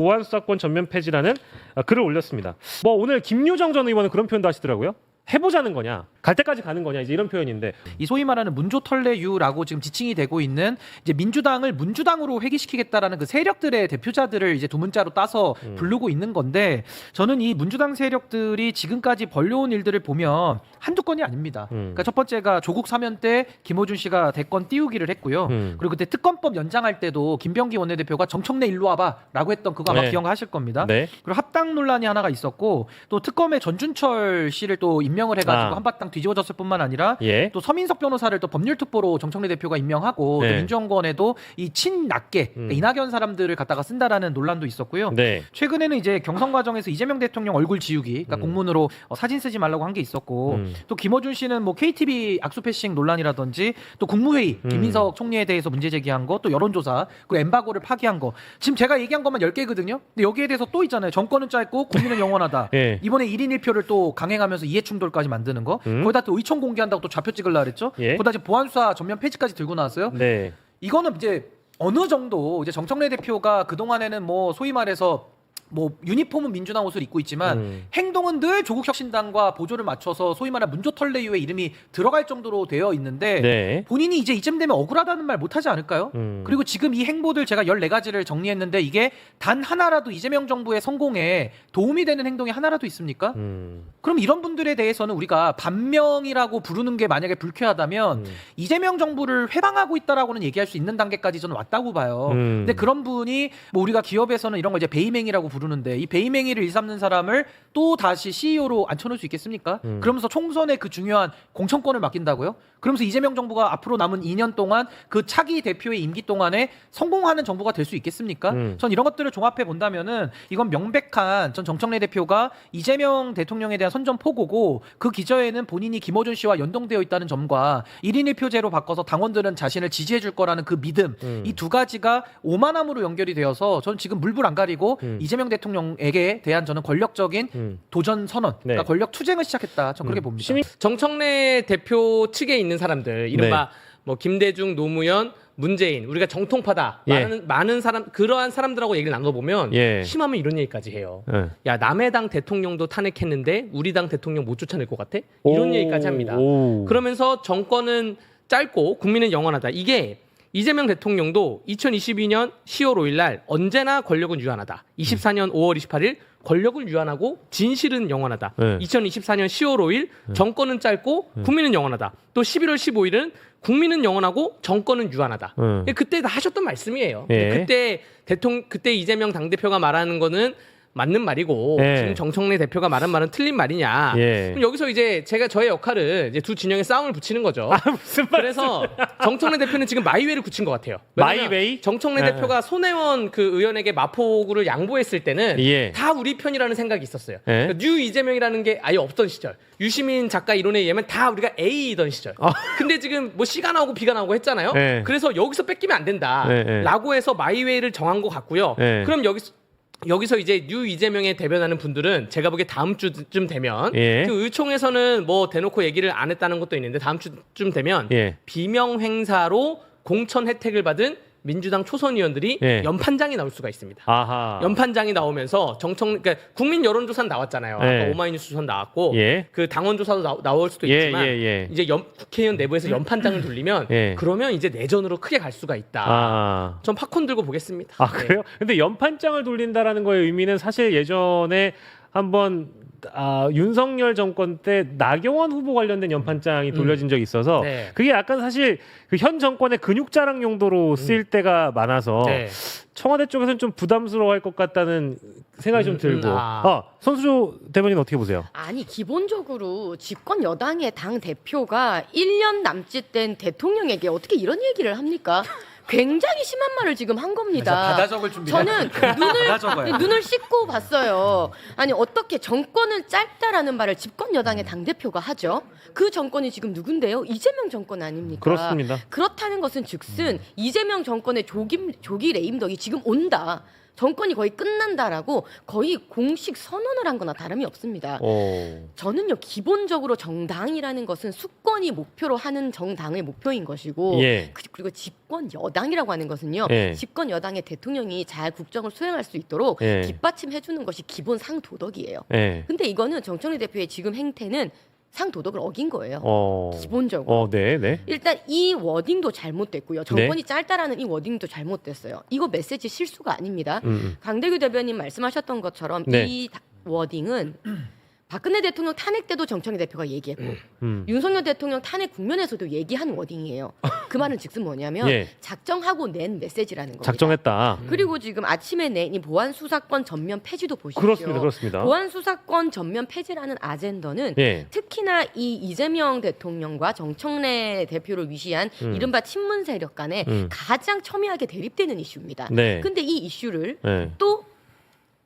보안 수사권 전면 폐지라는 글을 올렸습니다. 뭐 오늘 김유정 전 의원은 그런 표현도 하시더라고요. 해보자는 거냐, 갈 때까지 가는 거냐, 이제 이런 표현인데, 이 소위 말하는 문조털레유라고 지금 지칭이 되고 있는 이제 민주당을 문주당으로 회귀시키겠다라는 그 세력들의 대표자들을 이제 두 문자로 따서 부르고 있는 건데, 저는 이 문주당 세력들이 지금까지 벌려온 일들을 보면 한두 건이 아닙니다. 그러니까 첫 번째가 조국 사면 때 김어준 씨가 대권 띄우기를 했고요. 그리고 그때 특검법 연장할 때도 김병기 원내대표가 정청래 일로 와봐라고 했던 그거 아마 네. 기억하실 겁니다. 네. 그리고 합당 논란이 하나가 있었고, 또 특검에 전준철 씨를 또 임명을 해가지고 한바탕 뒤집어졌을 뿐만 아니라 예. 또 서민석 변호사를 또 법률특보로 정청래 대표가 임명하고 네. 또 민주정권에도 이 친낙계 그러니까 이낙연 사람들을 갖다가 쓴다라는 논란도 있었고요. 네. 최근에는 이제 경선 과정에서 이재명 대통령 얼굴 지우기, 그러니까 공문으로 사진 쓰지 말라고 한 게 있었고, 또 김어준 씨는 뭐 KTV 악수 패싱 논란이라든지 또 국무회의 김민석 총리에 대해서 문제 제기한 거, 또 여론조사, 그 엠바고를 파기한 거, 지금 제가 얘기한 것만 10개거든요. 근데 여기에 대해서 또 있잖아요. 정권은 짧고 국민은 영원하다. 예. 이번에 1인 1표를 또 강행하면서 이해충돌까지 만드는 거, 거기다 또 의총 공개한다고 또 좌표 찍으려 그랬죠. 예. 거기다 지금 보안수사 전면 폐지까지 들고 나왔어요. 네. 이거는 이제 어느 정도 이제 정청래 대표가 그 동안에는 뭐 소위 말해서 뭐 유니폼은 민주당 옷을 입고 있지만 행동은 늘 조국혁신당과 보조를 맞춰서 소위 말하는 문조털레유의 이름이 들어갈 정도로 되어 있는데 네. 본인이 이제 이쯤 되면 억울하다는 말 못하지 않을까요? 그리고 지금 이 행보들 제가 14가지를 정리했는데 이게 단 하나라도 이재명 정부의 성공에 도움이 되는 행동이 하나라도 있습니까? 그럼 이런 분들에 대해서는 우리가 반명이라고 부르는 게 만약에 불쾌하다면 이재명 정부를 회방하고 있다라고는 얘기할 수 있는 단계까지 저는 왔다고 봐요. 근데 그런 분이 뭐 우리가 기업에서는 이런 걸 이제 배임행위라고 부르는데 이 배임행위를 일삼는 사람을 또 다시 CEO로 앉혀놓을 수 있겠습니까? 그러면서 총선에 그 중요한 공천권을 맡긴다고요? 그러면서 이재명 정부가 앞으로 남은 2년 동안 그 차기 대표의 임기 동안에 성공하는 정부가 될 수 있겠습니까? 전 이런 것들을 종합해 본다면은 이건 명백한 전 정청래 대표가 이재명 대통령에 대한 선전포고고, 그 기저에는 본인이 김어준 씨와 연동되어 있다는 점과 1인 1표제로 바꿔서 당원들은 자신을 지지해 줄 거라는 그 믿음, 이 두 가지가 오만함으로 연결이 되어서 저는 지금 물불 안 가리고 이재명 대통령에게 대한 저는 권력적인 도전 선언, 그러니까 네. 권력 투쟁을 시작했다. 저는 그렇게 봅니다. 정청래 대표 측에 있는 사람들, 이른바 뭐 김대중, 노무현, 문재인, 우리가 정통파다. 예. 많은 사람, 그러한 사람들하고 얘기를 나눠보면 예. 심하면 이런 얘기까지 해요. 예. 야, 남의 당 대통령도 탄핵했는데 우리 당 대통령 못 쫓아낼 것 같아? 이런 얘기까지 합니다. 그러면서 정권은 짧고 국민은 영원하다. 이게 이재명 대통령도 2022년 10월 5일 날 언제나 권력은 유한하다. 24년 5월 28일 권력을 유한하고 진실은 영원하다. 네. 2024년 10월 5일 정권은 짧고 국민은 영원하다. 또 11월 15일은 국민은 영원하고 정권은 유한하다. 그때 다 하셨던 말씀이에요. 예. 그때 이재명 당대표가 말하는 거는 맞는 말이고 예. 지금 정청래 대표가 말한 말은 틀린 말이냐. 예. 그럼 여기서 이제 제가 저의 역할은 이제 두 진영의 싸움을 붙이는 거죠. 무슨 말? 그래서 정청래 대표는 지금 마이웨이를 굳힌 것 같아요. 왜냐면 마이웨이? 정청래 예. 대표가 손혜원 그 의원에게 마포구를 양보했을 때는 예. 다 우리 편이라는 생각이 있었어요. 예. 그러니까 뉴 이재명이라는 게 아예 없던 시절, 유시민 작가 이론에 의하면 다 우리가 A이던 시절. 근데 지금 뭐 C가 나오고 B가 나오고 했잖아요. 예. 그래서 여기서 뺏기면 안 된다. 예, 예. 라고 해서 마이웨이를 정한 것 같고요. 예. 그럼 여기서 이제 뉴 이재명에 대변하는 분들은 제가 보기에 다음 주쯤 되면 예. 그 의총에서는 뭐 대놓고 얘기를 안 했다는 것도 있는데 다음 주쯤 되면 예. 비명 행사로 공천 혜택을 받은 민주당 초선 의원들이 예. 연판장이 나올 수가 있습니다. 아하. 연판장이 나오면서 그러니까 국민 여론조사는 나왔잖아요. 예. 아까 오마이뉴스 조사 나왔고 예. 그 당원조사도 나올 수도 예, 있지만 예. 이제 국회의원 내부에서 연판장을 돌리면 예. 그러면 이제 내전으로 크게 갈 수가 있다. 아. 전 팝콘 들고 보겠습니다. 아, 네. 그래요? 근데 연판장을 돌린다라는 거의 의미는 사실 예전에 한번 윤석열 정권 때 나경원 후보 관련된 연판장이 돌려진 적이 있어서 네. 그게 약간 사실 그 현 정권의 근육 자랑 용도로 쓰일 때가 많아서 네. 청와대 쪽에서는 좀 부담스러워할 것 같다는 생각이 좀 들고 손수조 대변인 어떻게 보세요? 아니 기본적으로 집권 여당의 당 대표가 1년 남짓 된 대통령에게 어떻게 이런 얘기를 합니까? 굉장히 심한 말을 지금 한 겁니다. 받아 적을 준비를 저는 받아 적어요. 눈을 씻고 봤어요. 아니 어떻게 정권은 짧다라는 말을 집권 여당의 당 대표가 하죠? 그 정권이 지금 누군데요? 이재명 정권 아닙니까? 그렇습니다. 그렇다는 것은 즉슨 이재명 정권의 조기 레임덕이 지금 온다. 정권이 거의 끝난다라고 거의 공식 선언을 한 거나 다름이 없습니다. 저는요, 기본적으로 정당이라는 것은 수권이 목표로 하는 정당의 목표인 것이고, 예. 그리고 집권 여당이라고 하는 것은요, 예. 집권 여당의 대통령이 잘 국정을 수행할 수 있도록 예. 뒷받침해 주는 것이 기본 상도덕이에요. 예. 근데 이거는 정청래 대표의 지금 행태는 상도덕을 어긴 거예요. 기본적으로. 네. 일단 이 워딩도 잘못됐고요. 정권이 짧다라는 이 워딩도 잘못됐어요. 이거 메시지 실수가 아닙니다. 강대규 대변인 말씀하셨던 것처럼 네. 이 워딩은 박근혜 대통령 탄핵 때도 정청래 대표가 얘기했고 윤석열 대통령 탄핵 국면에서도 얘기한 워딩이에요. 그 말은 즉슨 뭐냐면 예. 작정하고 낸 메시지라는 겁니다. 작정했다. 그리고 지금 아침에 낸 이 보안 수사권 전면 폐지도 보십시오. 그렇습니다. 보안 수사권 전면 폐지라는 아젠더는 예. 특히나 이 이재명 대통령과 정청래 대표를 위시한 이른바 친문 세력 간에 가장 첨예하게 대립되는 이슈입니다. 네. 근데 이 이슈를 네. 또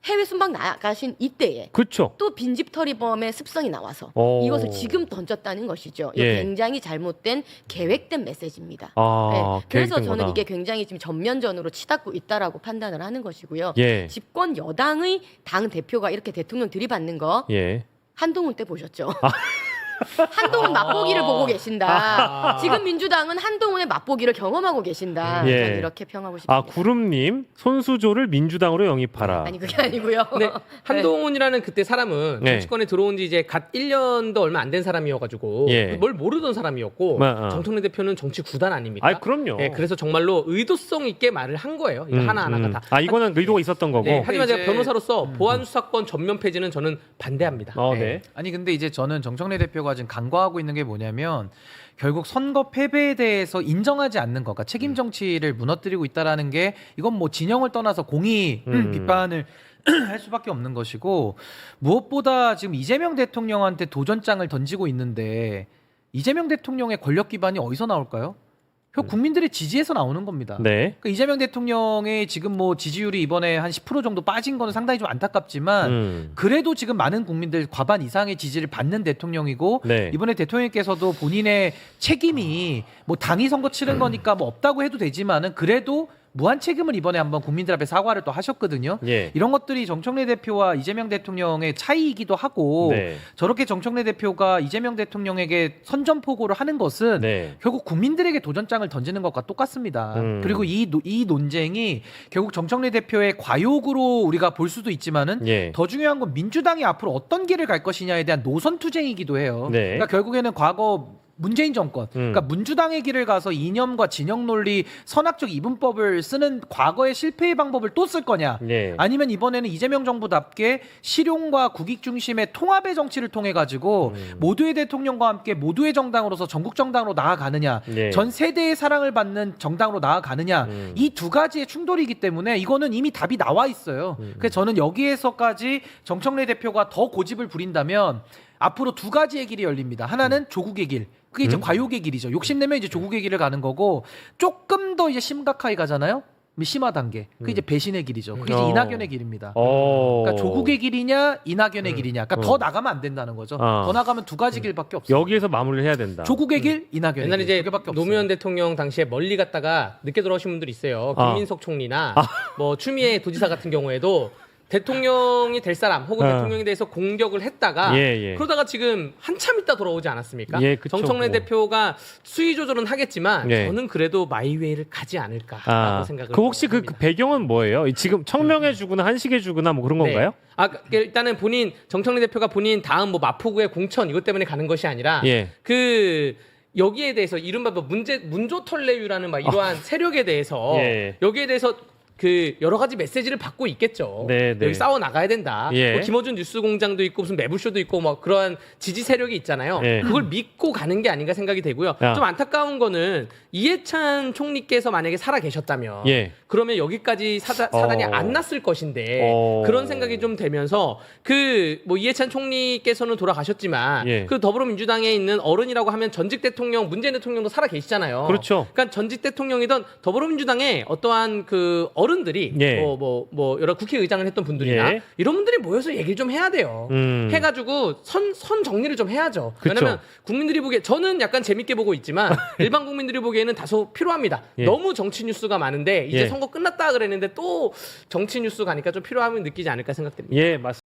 해외 순방 나가신 이때에 그렇죠. 또 빈집털이범의 습성이 나와서 이것을 지금 던졌다는 것이죠. 이거 예. 굉장히 잘못된 계획된 메시지입니다. 그래서 계획된 저는 거다. 이게 굉장히 지금 전면전으로 치닫고 있다라고 판단을 하는 것이고요. 예. 집권 여당의 당 대표가 이렇게 대통령 들이받는 거 예. 한동훈 때 보셨죠? 한동훈 맛보기를 보고 계신다. 지금 민주당은 한동훈의 맛보기를 경험하고 계신다. 예. 저는 이렇게 평하고 싶습니다. 구름님 손수조를 민주당으로 영입하라. 아니 그게 아니고요. 근데 한동훈이라는 그때 사람은 네. 정치권에 들어온 지 이제 갓 1년도 얼마 안 된 사람이어가지고 예. 뭘 모르던 사람이었고 정청래 대표는 정치 구단 아닙니까? 그럼요. 네, 그래서 정말로 의도성 있게 말을 한 거예요. 이거 하나하나가 다. 이거는 의도가 있었던 거고. 네, 하지만 이제- 제가 변호사로서 보안 수사권 전면 폐지는 저는 반대합니다. 네. 아니 근데 이제 저는 정청래 대표가 지금 간과하고 있는 게 뭐냐면 결국 선거 패배에 대해서 인정하지 않는 것, 그러니까 책임 정치를 무너뜨리고 있다라는 게 이건 뭐 진영을 떠나서 공의 비판을 할 수밖에 없는 것이고, 무엇보다 지금 이재명 대통령한테 도전장을 던지고 있는데 이재명 대통령의 권력 기반이 어디서 나올까요? 결국 국민들의 지지에서 나오는 겁니다. 네. 그러니까 이재명 대통령의 지금 뭐 지지율이 이번에 한 10% 정도 빠진 거는 상당히 좀 안타깝지만 그래도 지금 많은 국민들 과반 이상의 지지를 받는 대통령이고 네. 이번에 대통령께서도 본인의 책임이 뭐 당이 선거 치른 거니까 뭐 없다고 해도 되지만은 그래도 무한 책임을 이번에 한번 국민들 앞에 사과를 또 하셨거든요. 예. 이런 것들이 정청래 대표와 이재명 대통령의 차이이기도 하고 네. 저렇게 정청래 대표가 이재명 대통령에게 선전포고를 하는 것은 네. 결국 국민들에게 도전장을 던지는 것과 똑같습니다. 그리고 이 논쟁이 결국 정청래 대표의 과욕으로 우리가 볼 수도 있지만은 예. 더 중요한 건 민주당이 앞으로 어떤 길을 갈 것이냐에 대한 노선 투쟁이기도 해요. 네. 그러니까 결국에는 과거 문재인 정권, 그러니까 민주당의 길을 가서 이념과 진영 논리, 선악적 이분법을 쓰는 과거의 실패의 방법을 또 쓸 거냐, 네. 아니면 이번에는 이재명 정부답게 실용과 국익 중심의 통합의 정치를 통해 가지고 모두의 대통령과 함께 모두의 정당으로서 전국 정당으로 나아가느냐, 네. 전 세대의 사랑을 받는 정당으로 나아가느냐, 이 두 가지의 충돌이기 때문에 이거는 이미 답이 나와 있어요. 그래서 저는 여기에서까지 정청래 대표가 더 고집을 부린다면 앞으로 두 가지의 길이 열립니다. 하나는 조국의 길. 그게 이제 과욕의 길이죠. 욕심내면 이제 조국의 길을 가는 거고, 조금 더 이제 심각하게 가잖아요. 심화 단계. 그게 이제 배신의 길이죠. 그게 이제 이낙연의 길입니다. 그러니까 조국의 길이냐 이낙연의 길이냐. 그러니까 더 나가면 안 된다는 거죠. 더 나가면 두 가지 길밖에 없어요. 여기에서 마무리를 해야 된다. 조국의 길, 이낙연의 옛날에 길. 이제 두 개밖에 없어요. 노무현 대통령 당시에 멀리 갔다가 늦게 돌아오신 분들이 있어요. 김민석 총리나 뭐 추미애 도지사 같은 경우에도 대통령이 될 사람 혹은 대통령에 대해서 공격을 했다가 예. 그러다가 지금 한참 있다 돌아오지 않았습니까? 예, 그쵸, 정청래 뭐. 대표가 수위 조절은 하겠지만 예. 저는 그래도 마이웨이를 가지 않을까라고 생각을 혹시 그 합니다. 배경은 뭐예요? 지금 청명해 주거나 한식해 주거나 뭐 그런 건가요? 일단은 본인 정청래 대표가 본인 다음 뭐 마포구의 공천 이것 때문에 가는 것이 아니라 예. 그 여기에 대해서 이른바 뭐 문조털레유라는 막 이러한 세력에 대해서 예. 여기에 대해서 그 여러 가지 메시지를 받고 있겠죠. 네, 네. 여기 싸워 나가야 된다. 예. 뭐 김어준 뉴스공장도 있고 무슨 매불쇼도 있고 뭐 그러한 지지 세력이 있잖아요. 예. 그걸 믿고 가는 게 아닌가 생각이 되고요. 야. 좀 안타까운 거는 이해찬 총리께서 만약에 살아 계셨다면 예. 그러면 여기까지 사단이 안 났을 것인데 그런 생각이 좀 되면서 그 뭐 이해찬 총리께서는 돌아가셨지만 예. 그 더불어민주당에 있는 어른이라고 하면 전직 대통령 문재인 대통령도 살아 계시잖아요. 그렇죠. 그러니까 전직 대통령이던 더불어민주당에 어떠한 그 어른들이 예. 뭐 여러 국회의장을 했던 분들이나 예. 이런 분들이 모여서 얘기를 좀 해야 돼요. 해가지고 선 정리를 좀 해야죠. 그쵸. 왜냐면 국민들이 보기에 저는 약간 재밌게 보고 있지만 일반 국민들이 보기에는 다소 필요합니다. 예. 너무 정치 뉴스가 많은데 이제 예. 선거 끝났다 그랬는데 또 정치 뉴스 가니까 좀 필요함을 느끼지 않을까 생각됩니다. 예, 맞습니다.